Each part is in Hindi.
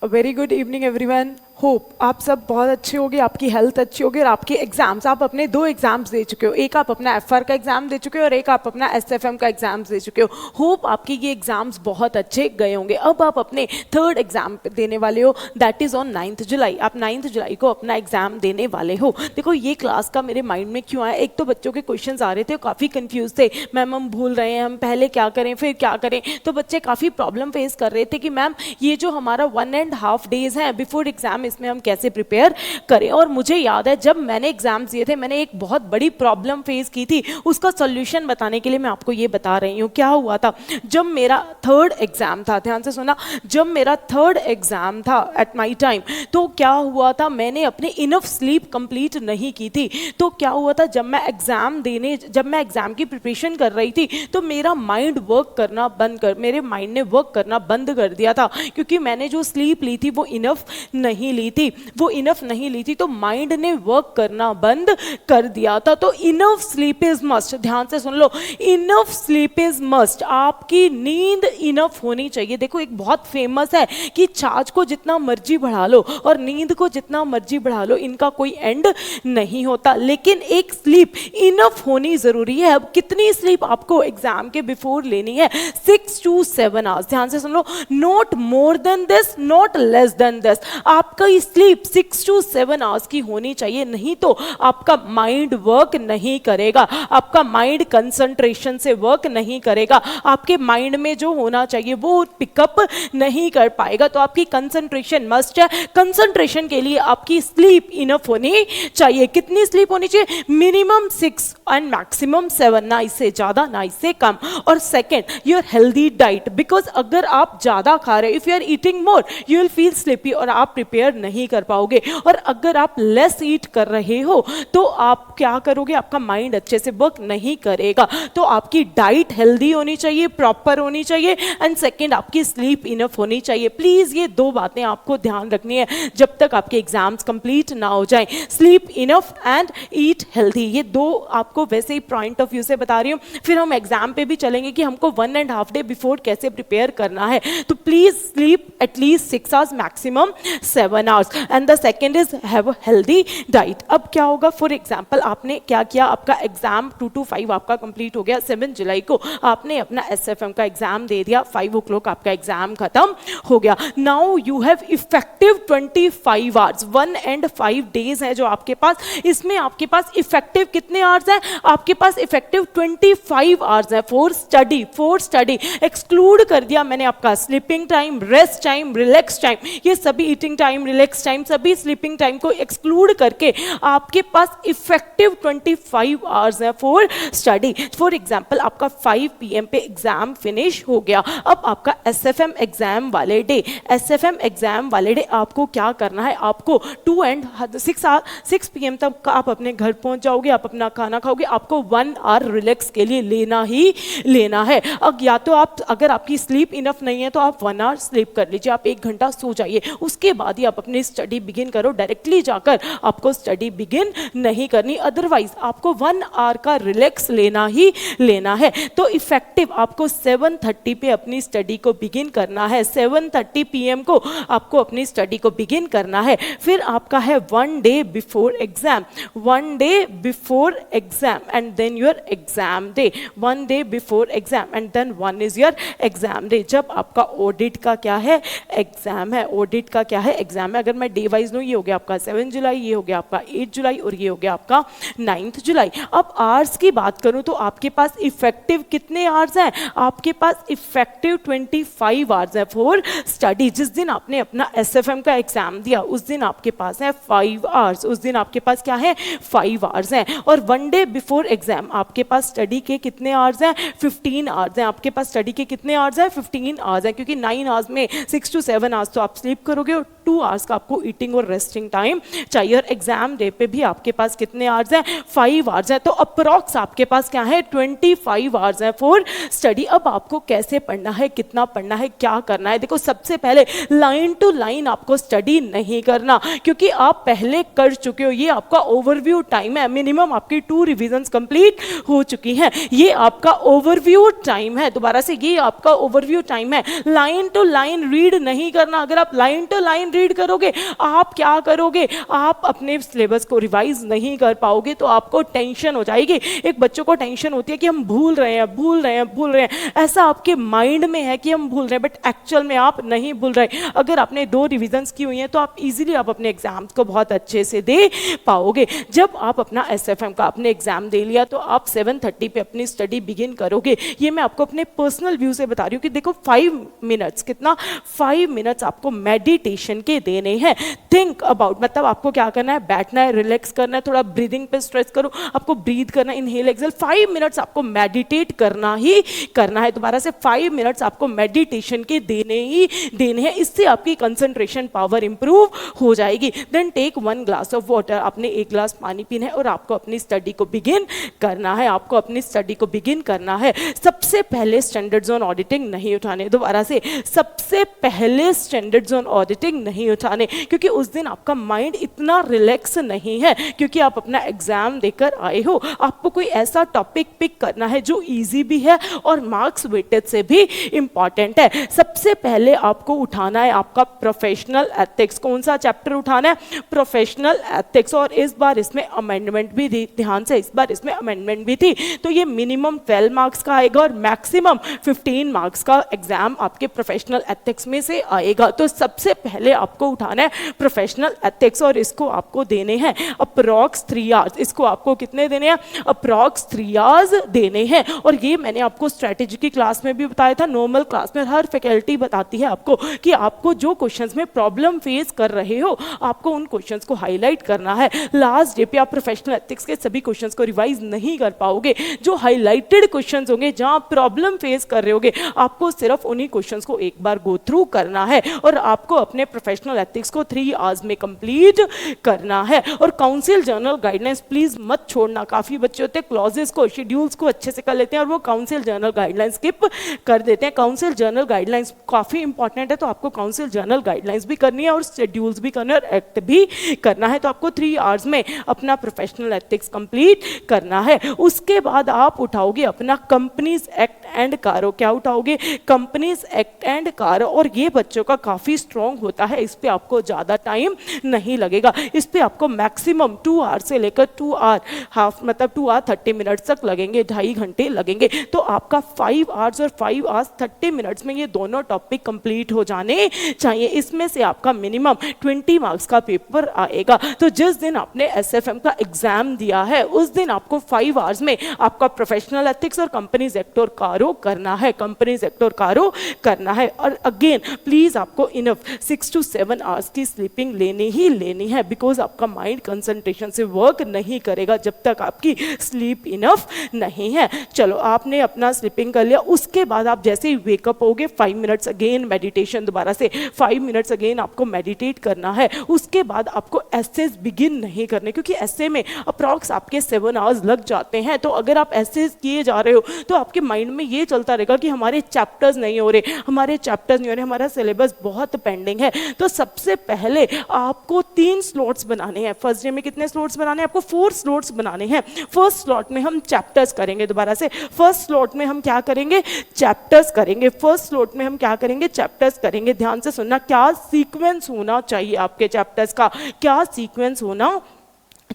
Very good evening everyone. Hope आप सब बहुत अच्छे होगे, आपकी हेल्थ अच्छी होगी और आपके एग्जाम्स, आप अपने 2 एग्जाम्स दे चुके हो। एक आप अपना एफआर का एग्जाम दे चुके हो और एक आप अपना एसएफएम का एग्जाम दे चुके हो। होप आपके ये एग्जाम्स बहुत अच्छे गए होंगे। अब आप अपने 3rd एग्जाम देने वाले हो, दैट इज ऑन 9th जुलाई। आप 9th जुलाई को अपना एग्जाम देने वाले हो। देखो ये क्लास का मेरे माइंड में क्यों आया, एक तो बच्चों के क्वेश्चन आ रहे थे, काफ़ी कंफ्यूज थे, मैम हम भूल रहे हैं, हम पहले क्या करें फिर क्या करें। तो बच्चे काफ़ी प्रॉब्लम फेस कर रहे थे कि मैम ये जो हमारा 1.5 days हैं बिफोर एग्जाम, इसमें हम कैसे प्रिपेयर करें। और मुझे याद है जब मैंने एग्जाम दिए थे, मैंने एक बहुत बड़ी प्रॉब्लम फेस की थी, उसका सॉल्यूशन बताने के लिए मैं आपको ये बता रही हूँ। क्या हुआ था, जब मेरा 3rd एग्जाम था, ध्यान से सुना, जब मेरा 3rd एग्जाम था एट माई टाइम, तो क्या हुआ था, मैंने अपने इनफ स्लीप कंप्लीट नहीं की थी। तो क्या हुआ था, जब मैं एग्जाम की प्रिपरेशन कर रही थी, तो मेरा माइंड वर्क करना मेरे माइंड ने वर्क करना बंद कर दिया था, क्योंकि मैंने जो स्लीप ली थी वो इनफ नहीं ली थी, तो माइंड ने वर्क करना बंद कर दिया था। तो इनफ स्लीप इज मस्ट, ध्यान से सुन लो, इनफ स्लीप इज मस्ट। आपकी नींद इनफ होनी चाहिए। देखो एक बहुत फेमस है कि चार्ज को जितना मर्जी बढ़ा लो और नींद को जितना मर्जी बढ़ा लो, इनका कोई एंड नहीं होता, लेकिन एक स्लीप इनफ होनी जरूरी है। अब कितनी स्लीप आपको एग्जाम के बिफोर लेनी है, 6 to 7 आवर्स। ध्यान से सुन लो, not more than this, not less than this. आपका स्लीप 6 to 7 आवर्स की होनी चाहिए, नहीं तो आपका माइंड वर्क नहीं करेगा, आपका माइंड कंसंट्रेशन से वर्क नहीं करेगा, आपके माइंड में जो होना चाहिए वो पिकअप नहीं कर पाएगा। तो आपकी कंसंट्रेशन मस्ट है। कंसंट्रेशन के लिए आपकी स्लीप इनफ होनी चाहिए। कितनी स्लीप होनी चाहिए, मिनिमम 6 एंड मैक्सिमम 7, ना इससे ज्यादा ना इससे कम। और second, your healthy diet, because अगर आप ज्यादा खा रहे हो, if you are eating more you will feel sleepy और आप प्रिपेयर नहीं कर पाओगे। और अगर आप लेस ईट कर रहे हो तो आप क्या करोगे, आपका माइंड अच्छे से वर्क नहीं करेगा। तो आपकी डाइट हेल्दी होनी चाहिए, प्रॉपर होनी चाहिए, एंड सेकेंड आपकी स्लीप इनफ होनी चाहिए। प्लीज ये 2 बातें आपको ध्यान रखनी है जब तक आपके एग्जाम्स कंप्लीट ना हो जाए, sleep enough and eat healthy. ये 2 आपको वैसे ही पॉइंट ऑफ व्यू से बता रही हूँ, फिर हम एग्जाम पे भी चलेंगे कि हमको 1.5 day बिफोर कैसे प्रिपेयर करना है। तो please sleep at least 6 hours, maximum 7 hours, and the second is have a healthy diet. अब क्या होगा, फॉर एग्जाम्पल आपने क्या किया, आपका एग्जाम 2 to 5 आपका कंप्लीट हो गया, 7 जुलाई को आपने अपना एसएफएम का एग्जाम दे दिया, 5 o'clock आपका एग्जाम खत्म हो गया। Now you have effective 25 hours, 1.5 days है जो आपके पास, इसमें आपके पास इफेक्टिव कितने आवर्स हैं, आपके पास इफेक्टिव 25 आवर्स है फॉर स्टडी। एक्सक्लूड कर दिया मैंने आपका sleeping time, rest time, relax time, ये सभी ईटिंग टाइम, रिलैक्स टाइम, सभी स्लीपिंग टाइम को एक्सक्लूड करके आपके पास इफेक्टिव 25 आवर्स है फॉर स्टडी। फॉर एग्जाम्पल आपका 5 PM पे एग्जाम फिनिश हो गया। अब आपका एसएफएम एग्जाम वाले डे आपको क्या करना है, आपको 6 PM तक आप अपने घर पहुंच जाओगे, आप अपना खाना खाओगे, आपको 1 hour रिलैक्स के लिए लेना ही लेना है। अब या तो आप, अगर आपकी स्लीप इनफ नहीं है तो आप 1 hour स्लीप कर लीजिए, आप 1 घंटा सो जाइए, उसके बाद ही आप अपनी स्टडी बिगिन करो। डायरेक्टली जाकर आपको स्टडी बिगिन नहीं करनी, अदरवाइज आपको 1 hour का रिलैक्स लेना ही लेना है। तो इफेक्टिव आपको 7:30 पे अपनी स्टडी को बिगिन करना है, 7:30 PM को आपको अपनी स्टडी को बिगिन करना है। फिर आपका है 1 day before exam, 1 day before exam and then your exam day, 1 day before exam and then 1 is your exam day. जब आपका ऑडिट का क्या है, एग्जाम है, ऑडिट का क्या है, एग्जाम है। अगर मैं डे वाइज लूँ, ये हो गया आपका 7 जुलाई, ये हो गया आपका 8 जुलाई और ये हो गया आपका 9th जुलाई। अब आवर्स की बात करूं तो आपके पास इफेक्टिव कितने आवर्स हैं, आपके पास इफेक्टिव 25 आवर्स है फॉर स्टडी। जिस दिन आपने अपना एसएफएम का एग्जाम दिया उस दिन आपके पास है 5 आवर्स, उस दिन आपके पास क्या है, 5 आवर्स हैं। और 1 day बिफोर एग्जाम आपके पास स्टडी के कितने आवर्स हैं, 15 आवर्स हैं। आपके पास स्टडी के कितने आवर्स हैं, 15 आवर्स हैं, क्योंकि 9 आवर्स में 6 to 7 आवर्स तो आप स्लीप करोगे और 2 आवर्स का आपको ईटिंग और रेस्टिंग टाइम चाहिए। और एग्जाम डे पे भी आपके पास कितने आवर्स हैं? 5 आवर्स हैं। तो अप्रॉक्स आपके पास क्या है? 25 आवर्स हैं फॉर स्टडी। अब आपको कैसे पढ़ना है, कितना पढ़ना है, क्या करना है? देखो, सबसे पहले लाइन टू लाइन आपको स्टडी नहीं करना, क्योंकि आप पहले कर चुके हो। ये आपका ओवरव्यू टाइम है, मिनिमम आपकी 2 रिवीजन्स कंप्लीट हो चुकी हैं। ये आपका ओवरव्यू टाइम है, दोबारा से ये आपका ओवरव्यू टाइम है। लाइन टू लाइन रीड नहीं करना। अगर आप लाइन टू लाइन रीड करोगे, आप क्या करोगे? आप अपने सिलेबस को रिवाइज नहीं कर पाओगे, तो आपको टेंशन हो जाएगी। एक बच्चों को टेंशन होती है कि हम भूल रहे हैं, भूल रहे हैं, भूल रहे हैं। ऐसा आपके माइंड में है कि हम भूल रहे हैं, बट एक्चुअल में आप नहीं भूल रहे। अगर आपने 2 रिवीजन्स की हुई हैं तो आप इजीली आप अपने एग्जाम्स को बहुत अच्छे से दे पाओगे। जब आप अपना एसएफएम का आपने एग्जाम दे लिया तो आप 7:30 पे अपनी स्टडी बिगिन करोगे। ये मैं आपको अपने पर्सनल व्यू से बता रही हूँ कि देखो 5 मिनट्स, कितना 5 मिनट्स आपको मेडिटेशन के देने हैं। थिंक अबाउट, मतलब आपको क्या करना है? बैठना है, रिलैक्स करना है, थोड़ा ब्रीदिंग पे स्ट्रेस करो, आपको ब्रीथ करना है, इनहेल एक्सहेल। 5 मिनट्स आपको मेडिटेट करना ही करना है। दोबारा से 5 मिनट्स आपको मेडिटेशन के देने ही देने हैं। इससे आपकी कंसंट्रेशन पावर इंप्रूव हो जाएगी। Then take 1 glass of water, आपने 1 ग्लास पानी पीना है और आपको अपनी स्टडी को बिगिन करना है। आपको अपनी स्टडी को बिगिन करना है। सबसे पहले स्टैंडर्ड जोन ऑडिटिंग नहीं उठाने, दोबारा से सबसे पहले स्टैंडर्ड जोन ऑडिटिंग नहीं उठाने, क्योंकि उस दिन आपका माइंड इतना रिलैक्स नहीं है, क्योंकि आप अपना एग्जाम देकर आए हो। आपको कोई ऐसा टॉपिक पिक करना है जो इजी भी है और मार्क्स वेटेज से भी इंपॉर्टेंट है। सबसे पहले आपको उठाना है आपका प्रोफेशनल एथिक्स। कौन सा चैप्टर उठाना है? Professional ethics. और इस बार इसमें अमेंडमेंट भी थी, ध्यान से, इस बार इसमें अमेंडमेंट भी थी। तो ये मिनिमम 12 मार्क्स का आएगा और मैक्सिमम 15 मार्क्स का एग्जाम आपके प्रोफेशनल एथिक्स में से आएगा। तो सबसे पहले आपको उठाना है प्रोफेशनल एथिक्स और इसको आपको देने हैं अप्रॉक्स 3 आवर्स। इसको आपको कितने देने हैं? अप्रॉक्स 3 आवर्स देने हैं। और ये मैंने आपको स्ट्रेटेजी की क्लास में भी बताया था, नॉर्मल क्लास में हर फैकल्टी बताती है आपको कि आपको जो क्वेश्चंस में प्रॉब्लम फेस कर रहे हो, आपको उन क्वेश्चंस को हाईलाइट करना है। लास्ट डे पे आप प्रोफेशनल एथिक्स के सभी क्वेश्चंस को रिवाइज नहीं कर पाओगे। जो हाईलाइटेड क्वेश्चंस होंगे, जहां प्रॉब्लम फेस कर रहे होगे, आपको सिर्फ उन्हीं क्वेश्चंस को एक बार गो थ्रू करना है और आपको अपने प्रोफेशनल एथिक्स को 3 आवर्स में कंप्लीट करना है। और काउंसिल जर्नल गाइडलाइंस प्लीज मत छोड़ना। काफी बच्चे होते हैं क्लॉजेस को, शेड्यूल्स को अच्छे से कर लेते हैं और वो काउंसिल जर्नल गाइडलाइंस स्किप कर देते हैं। काउंसिल जर्नल गाइडलाइंस काफी इंपॉर्टेंट है, तो आपको काउंसिल जर्नल गाइडलाइंस भी करनी है और शेड्यूल्स भी करने और एक्ट भी करना है। तो आपको 3 आवर्स में अपना प्रोफेशनल एथिक्स कंप्लीट करना है। उसके बाद आप उठाओगे अपना कंपनीज एक्ट एंड कारो। क्या उठाओगे? कंपनीज एक्ट एंड कारो। और ये बच्चों का काफी स्ट्रॉन्ग होता है, इस पे आपको ज्यादा टाइम नहीं लगेगा। इस पे आपको मैक्सिमम 2 आवर्स से लेकर 2 आवर हाफ, मतलब 2 आवर 30 मिनट्स तक लगेंगे, 2.5 घंटे लगेंगे। तो आपका 5 आवर्स और 5 आवर्स 30 मिनट्स में ये दोनों टॉपिक कंप्लीट हो जाने चाहिए। इसमें से आपका मिनिमम 20 मार्क्स का पेपर आएगा। तो जिस दिन आपने एसएफएम का एग्जाम दिया है, उस दिन आपको 5 आवर्स में आपका प्रोफेशनल एथिक्स और कंपनीज एक्ट और कारो करना है, कंपनीज एक्ट और कारो करना है। और अगेन प्लीज आपको इनफ 6 to 7 आवर्स की स्लीपिंग लेनी ही लेनी है, बिकॉज आपका माइंड कंसंट्रेशन से वर्क नहीं करेगा जब तक आपकी स्लीप इनफ नहीं है। चलो, आपने अपना स्लीपिंग कर लिया। उसके बाद आप जैसे ही वेकअप होगे, 5 मिनट्स अगेन मेडिटेशन, दोबारा से 5 मिनट्स अगेन आपको मेडिटेट करना है। उसके बाद आपको एसेज बिगिन नहीं करने, क्योंकि एसे में अप्रॉक्स आपके 7 आवर्स लग जाते हैं। तो अगर आप एसेज किए जा रहे हो तो आपके माइंड में ये चलता रहेगा कि हमारे चैप्टर्स नहीं हो रहे, हमारे चैप्टर्स नहीं हो रहे, हमारा सिलेबस बहुत पेंडिंग है। तो सबसे पहले आपको 3 स्लॉट्स बनाने हैं। फर्स्ट डे में कितने स्लॉट्स बनाने हैं? आपको 4 स्लॉट्स बनाने हैं। फर्स्ट स्लॉट में हम चैप्टर्स करेंगे, दोबारा से फर्स्ट स्लॉट में हम क्या करेंगे? चैप्टर्स करेंगे। फर्स्ट स्लॉट में हम क्या करेंगे? चैप्टर्स करेंगे। ध्यान से सुनना, क्या सीक्वेंस होना चाहिए आपके चैप्टर्स का, क्या सीक्वेंस होना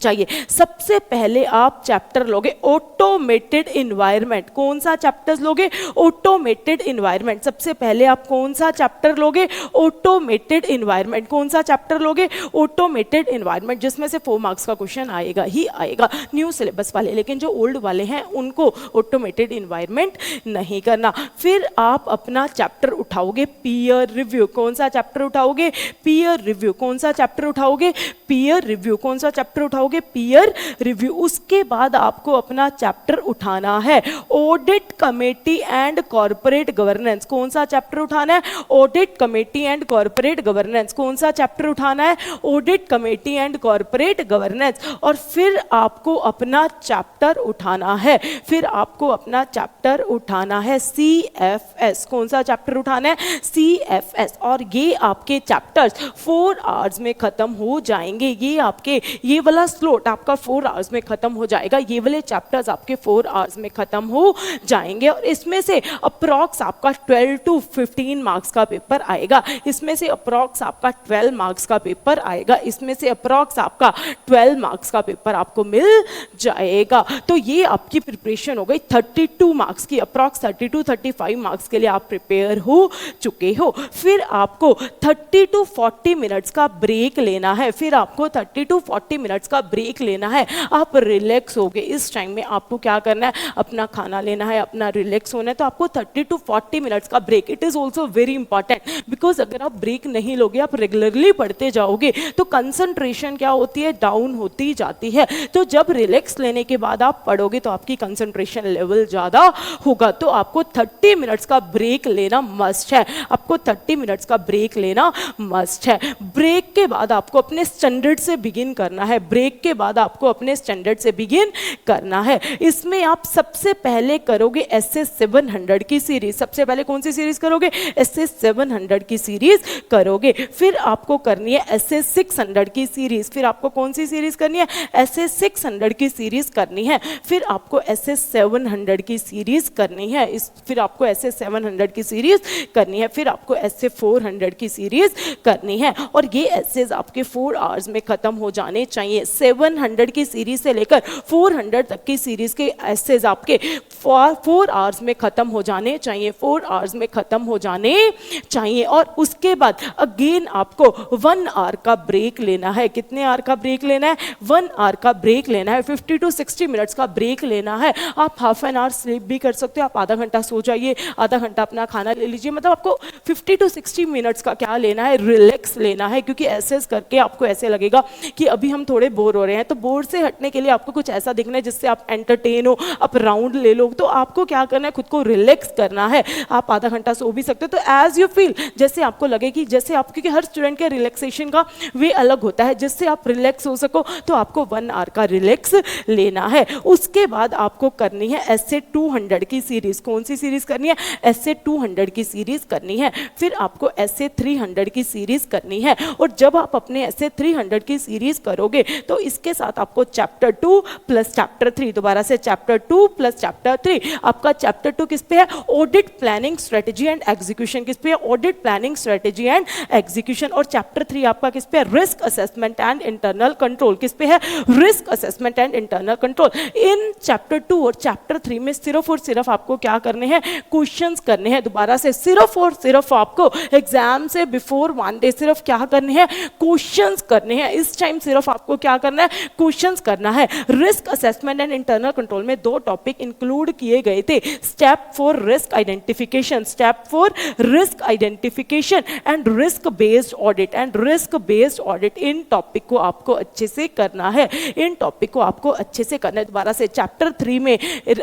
चाहिए। सबसे पहले आप चैप्टर लोगे ऑटोमेटेड इन्वायरमेंट। कौन सा चैप्टर्स लोगे? Automated environment. सबसे पहले आप कौन सा चैप्टर लोगे? Automated environment. कौन सा चैप्टर लोगे? ऑटोमेटेड इन्वायरमेंट, जिसमें से 4 मार्क्स का क्वेश्चन आएगा ही आएगा, न्यू सिलेबस वाले। लेकिन जो ओल्ड वाले हैं उनको ऑटोमेटेड इन्वायरमेंट नहीं करना। फिर आप अपना चैप्टर उठाओगे पीयर रिव्यू। कौन सा चैप्टर उठाओगे? Peer review. कौन सा चैप्टर उठाओगे? पीयर रिव्यू, कौन सा चैप्टर उठाओगे, पीयर रिव्यू। उसके बाद आपको अपना चैप्टर उठाना है audit committee and corporate governance. कौन सा चैप्टर उठाना है, audit committee and corporate governance. कौन सा चैप्टर उठाना है, audit committee and corporate governance. और फिर आपको अपना चैप्टर उठाना है, फिर आपको अपना चैप्टर उठाना है CFS। कौन सा चैप्टर उठाना है, CFS। और ये आपके चैप्टर्स 4 आवर्स में खत्म हो जाएंगे। ये आपके ये वाला स्लॉट आपका 4 आवर्स में खत्म हो जाएगा, ये वाले चैप्टर्स आपके 4 आवर्स में खत्म हो जाएंगे। और इसमें से अप्रॉक्स आपका 12 to 15 मार्क्स का पेपर आएगा, इसमें से अप्रॉक्स आपका 12 मार्क्स का पेपर आएगा, इसमें से अप्रॉक्स आपका 12 मार्क्स का पेपर आपको मिल जाएगा। तो ये आपकी प्रिपरेशन हो गई 32 मार्क्स की, अप्रॉक्स 32-35 मार्क्स के लिए आप प्रिपेयर हो चुके हो। फिर आपको 30 to 40 मिनट्स का ब्रेक लेना है, फिर आपको 30 to 40 मिनट्स का ब्रेक लेना है। आप रिलैक्स हो गए, इस टाइम में आपको क्या करना है, अपना खाना लेना है, अपना रिलैक्स होना है। तो आपको 30 to 40 मिनट्स का break, it is also very important, because अगर आप ब्रेक नहीं लोगे, आप रेगुलरली पढ़ते जाओगे तो कंसंट्रेशन क्या होती है, डाउन होती जाती है। तो जब रिलैक्स लेने के बाद आप पढ़ोगे तो आपकी कंसंट्रेशन लेवल ज्यादा होगा। तो आपको 30 मिनट्स का ब्रेक लेना मस्ट है, आपको 30 मिनट्स का ब्रेक लेना मस्ट है। ब्रेक के बाद आपको अपने स्टैंडर्ड से बिगिन करना है, ब्रेक के बाद आपको अपने स्टैंडर्ड से बिगिन करना है। इसमें आप सबसे पहले करोगे SS 700 की सीरीज, सबसे पहले कौन सी सीरीज करोगे, SS 700 की सीरीज करोगे। फिर आपको करनी है SS 600 की सीरीज, फिर आपको कौन सी सीरीज करनी है, SS 600 की सीरीज करनी है। फिर आपको SS 700 की सीरीज करनी है, फिर आपको SS 700 की सीरीज करनी है, फिर आपको SS 400 की सीरीज करनी है। और ये एसेज आपके 4 आवर्स में खत्म हो जाने चाहिए। 700 की सीरीज से लेकर 400 तक की सीरीज के एसेज आपके 4 आवर्स में खत्म हो जाने चाहिए, 4 आवर्स में खत्म हो जाने चाहिए। और उसके बाद अगेन आपको 1 आवर का ब्रेक लेना है। कितने आवर का ब्रेक लेना है, 1 आवर का ब्रेक लेना है, 50 to 60 मिनट्स का ब्रेक लेना है। आप हाफ एन आवर स्लीप भी कर सकते हो, आप आधा घंटा सो जाइए, आधा घंटा अपना खाना ले लीजिए। मतलब आपको 50 to 60 मिनट्स का क्या लेना है, रिलैक्स लेना है। क्योंकि एसेस करके आपको ऐसे लगेगा कि अभी हम थोड़े बोर हो रहे हैं, तो बोर से हटने के लिए आपको कुछ ऐसा दिखना है जिससे आप एंटरटेन हो, आप राउंड ले लो। तो आपको क्या करना है, खुद को रिलैक्स करना है। आप आधा घंटा सो भी सकते हो, तो एज यू फील, जैसे आपको लगे कि जैसे आप, क्योंकि हर स्टूडेंट के रिलैक्सेशन का वे अलग होता है, जिससे आप रिलैक्स हो सको, तो आपको 1 आवर का रिलैक्स लेना है। उसके बाद आपको करनी है essay 200 की सीरीज। कौन सी सीरीज करनी है, essay 200 की सीरीज करनी है। फिर आपको essay 300 की सीरीज करनी है। और जब आप अपने essay 300 की सीरीज करोगे तो इसके साथ आपको चैप्टर 2 प्लस चैप्टर 3, दोबारा से चैप्टर 2 प्लस चैप्टर 3। आपका चैप्टर 2 किस पे है, audit planning strategy and execution. किस पे है, audit planning strategy and execution. और चैप्टर 3 आपका किस पे है, risk assessment and internal control. किस पे है, risk assessment and internal control. In chapter 2 और चैप्टर 3 में सिर्फ और सिर्फ आपको क्या करने हैं, क्वेश्चंस करने हैं। दोबारा से सिर्फ और सिर्फ आपको एग्जाम से बिफोर 1 डे सिर्फ क्या करने हैं, क्वेश्चंस करने हैं। इस टाइम सिर्फ आपको क्या करना है, क्वेश्चंस करना है। Risk assessment and internal control में 2 टॉपिक इंक्लूड किए गए थे, step for risk identification, step for risk identification and risk based audit and risk based audit. In topic को आपको अच्छे से करना है, इन टॉपिक को आपको अच्छे से करना है। दोबारा से चैप्टर 3 में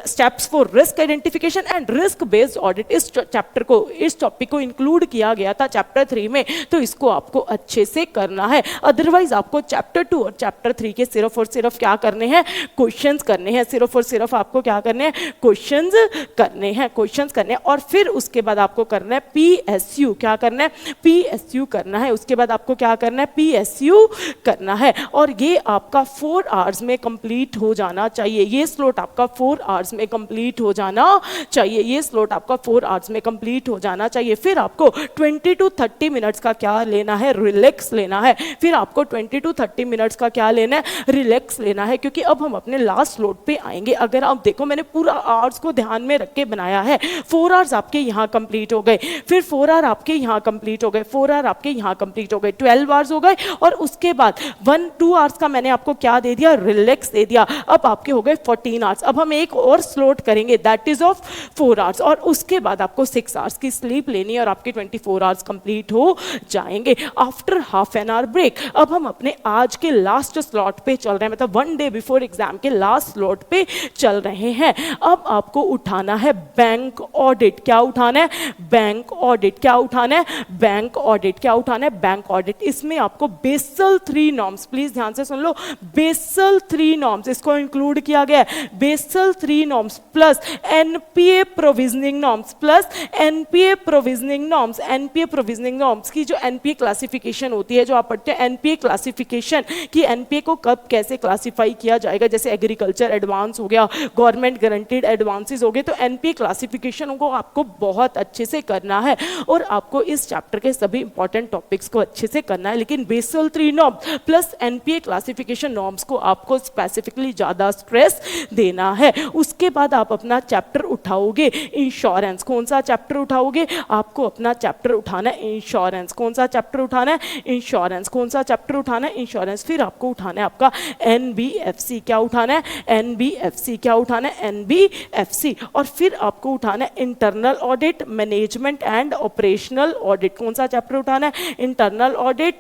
steps for risk identification and risk based audit, इस चैप्टर को, इस टॉपिक को इंक्लूड किया गया था चैप्टर 3 में, तो इसको आपको अच्छे से करना है। अदरवाइज आपको चैप्टर 2 और चैप्टर 3 के सिर्फ और सिर्फ क्या करने हैं, क्वेश्चंस करने हैं। सिर्फ और सिर्फ आपको क्या करने हैं, क्वेश्चंस करने हैं, क्वेश्चंस करने हैं। और फिर उसके बाद आपको करना है PSU। क्या करना है, PSU करना है। उसके बाद आपको क्या करना है, PSU करना है। और ये आपका 4 आवर्स में कंप्लीट हो जाना चाहिए। ये स्लॉट आपका 4 आवर्स में कंप्लीट हो जाना चाहिए। ये स्लॉट आपका 4 आवर्स में कंप्लीट हो जाना चाहिए। फिर आपको 20 to 30 मिनट्स का क्या लेना है, रिलैक्स लेना है। फिर आपको 20 to 30 मिनट्स का क्या लेना है, रिलैक्स लेना है। क्योंकि अब हम अपने लास्ट स्लॉट पे आएंगे। अगर आप देखो, मैंने पूरा आवर्स को ध्यान में रख के बनाया है। 4 आवर्स आपके यहाँ कंप्लीट हो गए, फिर 4 आवर आपके यहाँ कंप्लीट हो गए, 4 आवर आपके यहाँ कंप्लीट हो गए, 12 आवर्स हो गए। और उसके बाद 1-2 आवर्स का मैंने आपको क्या दे दिया, रिलैक्स दे दिया। अब आपके हो गए 14 आवर्स। अब हम एक और स्लॉट करेंगे, दैट इज ऑफ 4 आवर्स। और उसके बाद आपको 6 आवर्स की स्लीप लेनी है और आपके 24 आवर्स कंप्लीट हो जाएंगे। After half an hour break अब हम अपने आज के लास्ट स्लॉट पे चल रहे हैं, मतलब 1 डे बिफोर एग्जाम के लास्ट स्लॉट पे चल रहे हैं। अब आपको उठाना है बैंक ऑडिट। क्या उठाना है? Bank audit. क्या उठाना है? Bank audit. क्या उठाना है? Bank audit. इसमें आपको बेसल 3 नॉर्म्स, प्लीज ध्यान से सुन लो, बेसल 3 नॉर्म्स इसको इंक्लूड किया गया है। Basel 3 norms plus NPA provisioning norms, plus NPA provisioning norms. NPA provisioning norms की जो एनपीए क्लासिफिकेशन होती है, जो आप पढ़ते हैं एनपीए क्लासिफिकेशन, कि एनपीए को कब कैसे क्लासिफाई किया जाएगा, जैसे एग्रीकल्चर एडवांस हो गया, गवर्नमेंट गारंटीड एडवांसेस हो गए, तो एनपीए क्लासिफिकेशन को आपको बहुत अच्छे से करना है और आपको इस चैप्टर के सभी इंपॉर्टेंट टॉपिक्स को अच्छे से करना है। लेकिन Basel 3 norms plus NPA classification norms को आपको स्पेसिफिकली ज्यादा स्ट्रेस देना है। उसके बाद आप अपना चैप्टर उठाओगे इंश्योरेंस। कौन सा चैप्टर उठाओगे? आपको अपना चैप्टर उठाना है इंश्योरेंस। कौन सा चैप्टर उठाना है? इंश्योरेंस। कौन सा चैप्टर उठाना है? इंश्योरेंस। फिर आपको उठाना है आपका एनबीएफसी। क्या उठाना है? एनबीएफसी। क्या उठाना है? एनबीएफसी। और फिर आपको उठाना है internal audit, management and operational audit. कौन सा चैप्टर उठाना है? Internal audit,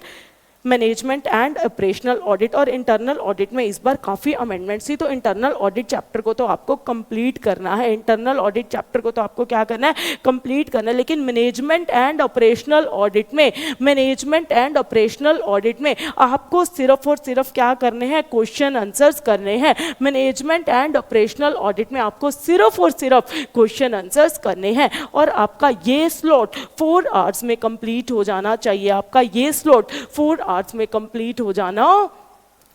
management and operational audit. और इंटरनल ऑडिट में इस बार काफ़ी अमेंडमेंट्स थी, तो इंटरनल ऑडिट चैप्टर को तो आपको कंप्लीट करना है। इंटरनल ऑडिट चैप्टर को तो आपको क्या करना है? कंप्लीट करना है। लेकिन मैनेजमेंट एंड ऑपरेशनल ऑडिट में, मैनेजमेंट एंड ऑपरेशनल ऑडिट में आपको सिर्फ और सिर्फ क्या करने हैं? क्वेश्चन आंसर्स करने हैं। मैनेजमेंट एंड ऑपरेशनल ऑडिट में आपको सिर्फ और सिर्फ क्वेश्चन आंसर्स करने हैं। और आपका ये स्लॉट 4 आवर्स में कंप्लीट हो जाना चाहिए। आपका ये स्लॉट 4 आवर्स में कंप्लीट हो जाना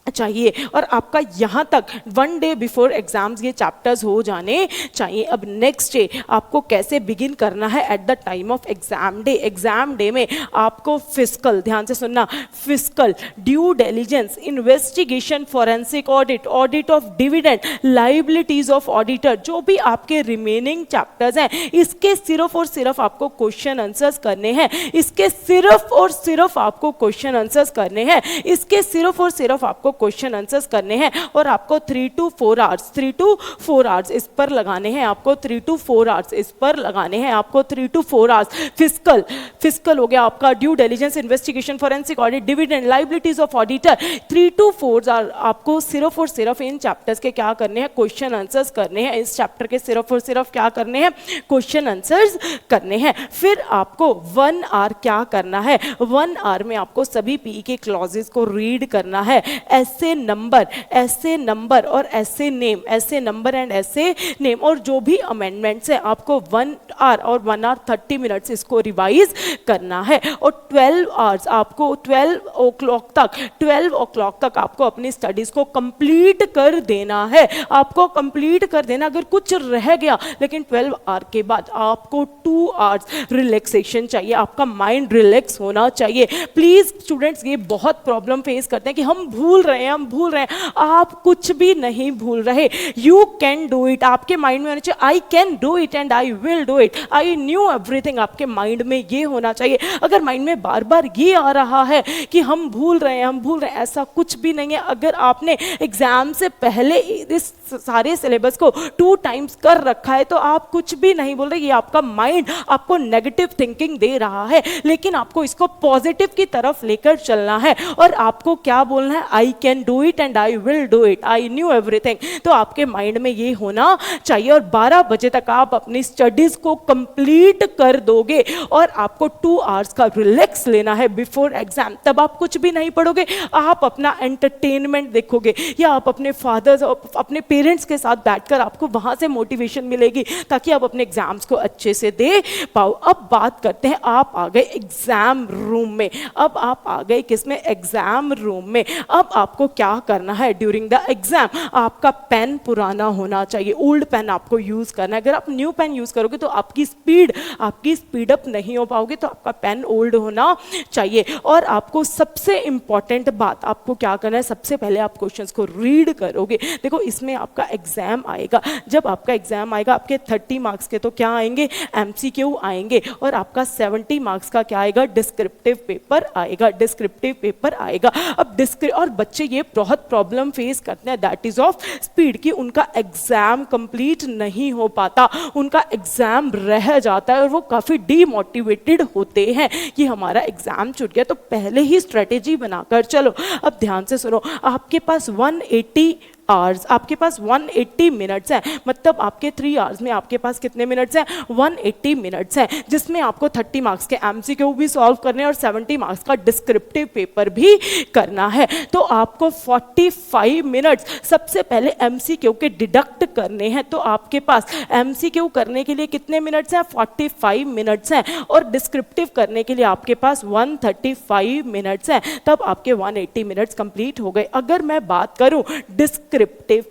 चाहिए। और आपका यहाँ तक 1 डे बिफोर एग्जाम्स ये चैप्टर्स हो जाने चाहिए। अब नेक्स्ट डे आपको कैसे बिगिन करना है? At the time of exam day. Exam day में आपको फिस्कल, ध्यान से सुनना, fiscal, due diligence, investigation, forensic audit, audit of dividend, liabilities of auditor, जो भी आपके रिमेनिंग चैप्टर्स हैं, इसके सिर्फ और सिर्फ आपको क्वेश्चन आंसर्स करने हैं। इसके सिर्फ और सिर्फ आपको क्वेश्चन आंसर्स करने हैं। इसके सिर्फ और सिर्फ आपको क्वेश्चन आंसर्स करने हैं। और आपको 3 to 4 आवर्स, 3 to 4 आवर्स इस पर लगाने हैं। आपको 3 to 4 आवर्स इस पर लगाने हैं। आपको 3 to 4 आवर्स फिस्कल, फिस्कल हो गया आपका, due diligence, investigation, forensic audit, dividend, liabilities of auditor. 3 to 4 hours आपको सिर्फ और सिर्फ इन चैप्टर्स के क्या करने हैं? क्वेश्चन आंसर्स करने हैं। इस चैप्टर के सिर्फ और सिर्फ क्या करने हैं? क्वेश्चन आंसर्स करने हैं। फिर आपको 1 आवर क्या करना है? 1 आवर में आपको सभी पीई के क्लॉजेस को रीड करना है। ऐसे नंबर और ऐसे नेम, ऐसे नंबर एंड ऐसे नेम, और जो भी अमेंडमेंट्स है आपको 1 आवर और 1 आवर 30 मिनट्स इसको रिवाइज करना है। और 12 आवर्स आपको 12 o'clock तक आपको अपनी स्टडीज को कंप्लीट कर देना है। आपको कंप्लीट कर देना। अगर कुछ रह गया, लेकिन 12 आवर के बाद आपको 2 आवर्स रिलैक्सेशन चाहिए। आपका माइंड रिलैक्स होना चाहिए। प्लीज स्टूडेंट्स, ये बहुत प्रॉब्लम फेस करते हैं कि हम भूल रहे हैं, हम भूल रहे हैं। आप कुछ भी नहीं भूल रहे। You can do it. आपके माइंड में होना चाहिए आई can do it and I will do it, I knew everything. आपके माइंड में ये होना चाहिए। अगर माइंड में बार बार ये आ रहा है कि हम भूल रहे हैं, हम भूल रहे हैं, ऐसा कुछ भी नहीं है। अगर आपने एग्जाम से पहले इस सारे सिलेबस को 2 टाइम्स कर रखा है तो आप कुछ भी नहीं बोल रहे। ये आपका माइंड आपको नेगेटिव थिंकिंग दे रहा है, लेकिन आपको इसको पॉजिटिव की तरफ लेकर चलना है। और आपको क्या बोलना है? आई can do it and I will do it, I knew everything. तो आपके माइंड में ये होना चाहिए। और 12 बजे तक आप अपनी स्टडीज को कंप्लीट कर दोगे और आपको 2 आवर्स का रिलैक्स लेना है बिफोर एग्जाम। तब आप कुछ भी नहीं पढ़ोगे, आप अपना एंटरटेनमेंट देखोगे, या आप अपने फादर्स, अपने पेरेंट्स के साथ बैठकर आपको वहां से मोटिवेशन मिलेगी ताकि आप अपने एग्जाम्स को अच्छे से दे पाओ। अब बात करते हैं, आप आ गए एग्जाम रूम में। अब आप आ गए किसमें? एग्जाम रूम में। अब आपको क्या करना है? ड्यूरिंग द एग्जाम आपका पेन पुराना होना चाहिए, ओल्ड पेन आपको यूज करना है। अगर आप न्यू पेन यूज करोगे तो आपकी स्पीड अप नहीं हो पाओगे, तो आपका पेन ओल्ड होना चाहिए। और आपको सबसे इंपॉर्टेंट बात, आपको क्या करना है? सबसे पहले आप क्वेश्चंस को रीड करोगे। देखो, इसमें आपका एग्जाम आएगा। जब आपका एग्जाम आएगा, आपके 30 मार्क्स के तो क्या आएंगे? एमसीक्यू आएंगे। और आपका 70 मार्क्स का क्या आएगा? डिस्क्रिप्टिव पेपर आएगा। डिस्क्रिप्टिव पेपर आएगा। अब और बच्चे ये बहुत प्रॉब्लम फेस करते हैं, दैट इज ऑफ स्पीड, कि उनका एग्जाम कंप्लीट नहीं हो पाता, उनका एग्जाम रह जाता है और वो काफ़ी डीमोटिवेटेड होते हैं कि हमारा एग्जाम छूट गया। तो पहले ही स्ट्रेटेजी बनाकर चलो। अब ध्यान से सुनो, आपके पास 180 आवर्स, आपके पास 180 मिनट्स हैं, मतलब आपके 3 आवर्स में आपके पास कितने मिनट्स हैं? 180 मिनट्स हैं, जिसमें आपको 30 मार्क्स के एमसीक्यू भी सॉल्व करने और 70 मार्क्स का डिस्क्रिप्टिव पेपर भी करना है। तो आपको 45 मिनट्स सबसे पहले एमसीक्यू के डिडक्ट करने हैं। तो आपके पास एमसीक्यू करने के लिए कितने मिनट्स हैं? 45 मिनट्स हैं, और डिस्क्रिप्टिव करने के लिए आपके पास 135 मिनट्स हैं। तब आपके 180 मिनट्स कंप्लीट हो गए। अगर मैं बात करूं डिस्क्रिप्टिव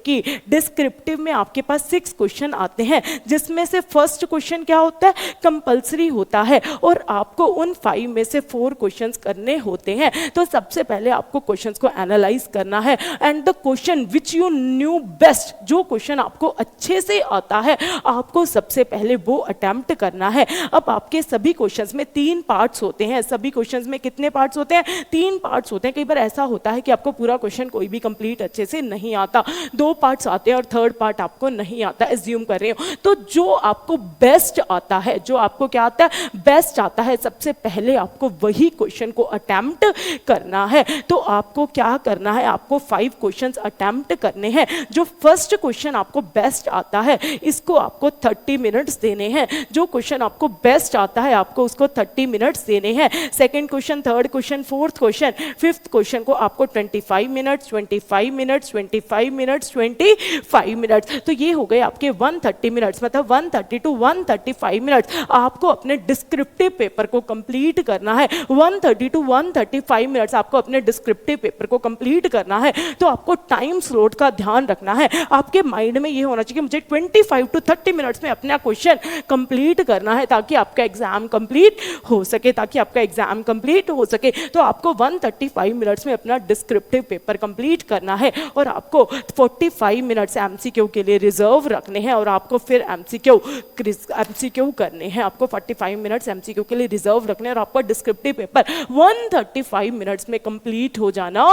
की, डिस्क्रिप्टिव में आपके पास 6 क्वेश्चन आते हैं, जिसमें से फर्स्ट क्वेश्चन क्या होता है? कंपल्सरी होता है, और आपको उन 5 में से 4 क्वेश्चंस करने होते हैं। तो सबसे पहले आपको क्वेश्चंस को एनालाइज करना है, and the question which you new best, जो क्वेश्चन आपको अच्छे से आता है आपको सबसे पहले वो अटेम्प्ट करना है। अब आपके सभी क्वेश्चंस में 3 पार्ट्स होते हैं। सभी क्वेश्चंस में कितने पार्ट्स होते हैं? 3 पार्ट्स होते हैं। कई बार ऐसा होता है कि आपको पूरा क्वेश्चन कोई भी कंप्लीट अच्छे से नहीं आता, 2 पार्ट्स आते हैं और 3rd पार्ट आपको नहीं आता, एज्यूम कर रही हूं। तो जो आपको बेस्ट आता है, जो आपको क्या आता है? बेस्ट आता है, सबसे पहले आपको वही क्वेश्चन को अटेम्प्ट करना है। तो आपको क्या करना है? आपको 5 क्वेश्चंस अटेम्प्ट करने हैं। जो फर्स्ट क्वेश्चन आपको बेस्ट आता है इसको आपको 30 मिनट्स देने हैं। जो क्वेश्चन आपको बेस्ट आता है आपको उसको 30 मिनट्स देने हैं। Second question, third question, fourth question, fifth question को आपको 25 मिनट्स, 25 मिनट्स, 25 मिनट्स, 25 मिनट्स। तो ये हो गए आपके 130 मिनट्स, मतलब 130 टू 135 मिनट्स आपको अपने डिस्क्रिप्टिव पेपर को कंप्लीट करना है। 130 टू 135 मिनट्स आपको अपने डिस्क्रिप्टिव पेपर को कंप्लीट करना है। तो आपको टाइम स्लॉट का ध्यान रखना है। आपके माइंड में ये होना चाहिए कि मुझे 25 टू 30 मिनट्स में अपना क्वेश्चन कंप्लीट करना है, ताकि आपका एग्जाम कंप्लीट हो सके, ताकि आपका एग्जाम कंप्लीट हो सके। तो आपको 135 मिनट्स में अपना डिस्क्रिप्टिव पेपर कंप्लीट करना है, और आपको 45 मिनट्स एमसीक्यू के लिए रिजर्व रखने हैं, और आपको फिर एमसीक्यू करने हैं। आपको 45 मिनट्स एमसीक्यू के लिए रिजर्व रखने हैं, और आपका डिस्क्रिप्टिव पेपर 135 मिनट्स में कंप्लीट हो जाना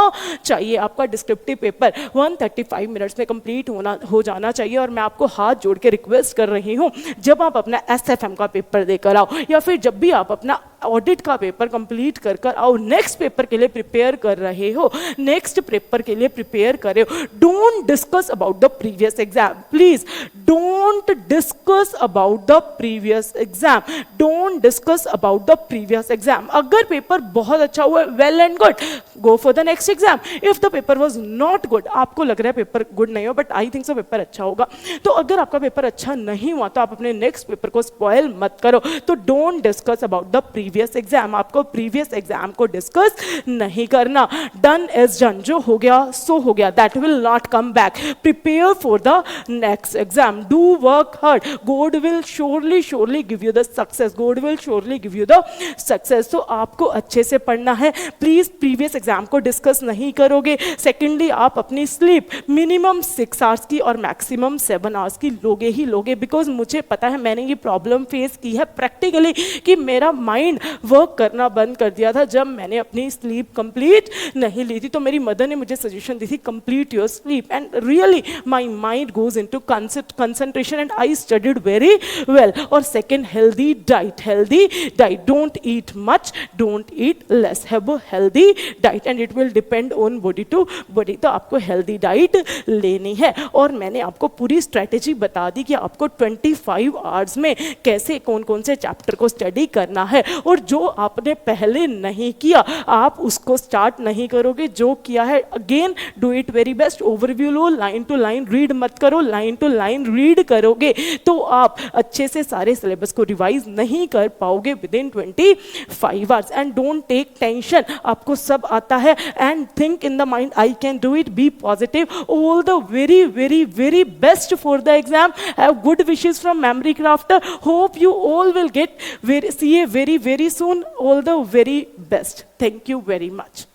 चाहिए। आपका डिस्क्रिप्टिव पेपर 135 मिनट्स में कंप्लीट हो जाना चाहिए। और मैं आपको हाथ जोड़ के रिक्वेस्ट कर रही हूं, जब आप अपना एसएफएम का पेपर देकर आओ, या फिर जब भी आप अपना ऑडिट का पेपर कंप्लीट कर आओ, नेक्स्ट पेपर के लिए प्रिपेयर कर रहे हो, नेक्स्ट पेपर के लिए प्रिपेयर कर रहे हो, don't discuss about the previous exam. Please don't discuss about the previous exam, don't discuss about the previous exam. अगर पेपर बहुत अच्छा हुआ, well and good, go for the next exam. If the paper was not good, आपको लग रहा है पेपर गुड नहीं हो, but I think so paper अच्छा होगा, तो अगर आपका पेपर अच्छा नहीं हुआ तो आप अपने नेक्स्ट पेपर को स्पॉइल मत करो। तो don't discuss about the previous exam, आपको प्रीवियस एग्जाम को डिस्कस नहीं करना। डन इज डन, जो हो गया सो हो गया, that will not come back. Prepare for the next exam, do work hard, God will surely give you the success, God will surely give you the success. तो आपको अच्छे से पढ़ना है, प्लीज प्रीवियस एग्जाम को डिस्कस नहीं करोगे। सेकेंडली, आप अपनी स्लीप मिनिमम 6 आवर्स की और मैक्सिमम 7 आवर्स की लोगे ही लोगे, बिकॉज मुझे पता है, मैंने ये प्रॉब्लम फेस की है प्रैक्टिकली, कि मेरा माइंड वर्क करना बंद कर दिया था जब मैंने अपनी स्लीप कंप्लीट नहीं ली थी। तो मेरी मदर ने मुझे सजेशन दी थी, complete your sleep, and really my mind goes into concentration, and I studied very well. और second, healthy diet, don't eat much, don't eat less, have a healthy diet, and it will depend on body to body. तो आपको हेल्दी डाइट लेनी है, और मैंने आपको पूरी स्ट्रेटेजी बता दी कि आपको 25 आवर्स में कैसे कौन कौन से चैप्टर को स्टडी करना है। और जो आपने पहले नहीं किया आप उसको स्टार्ट नहीं करोगे, जो किया है again do it very best. Overview लो, लाइन टू लाइन रीड मत करो, लाइन टू लाइन रीड करोगे तो आप अच्छे से सारे सिलेबस को रिवाइज नहीं कर पाओगे within 25 hours. And don't take tension, आपको सब आता है, and think in the mind I can do it, be positive, all the very very very best for the exam. Have good wishes from memory crafter, hope you all will get CA very soon. All the very best. Thank you very much.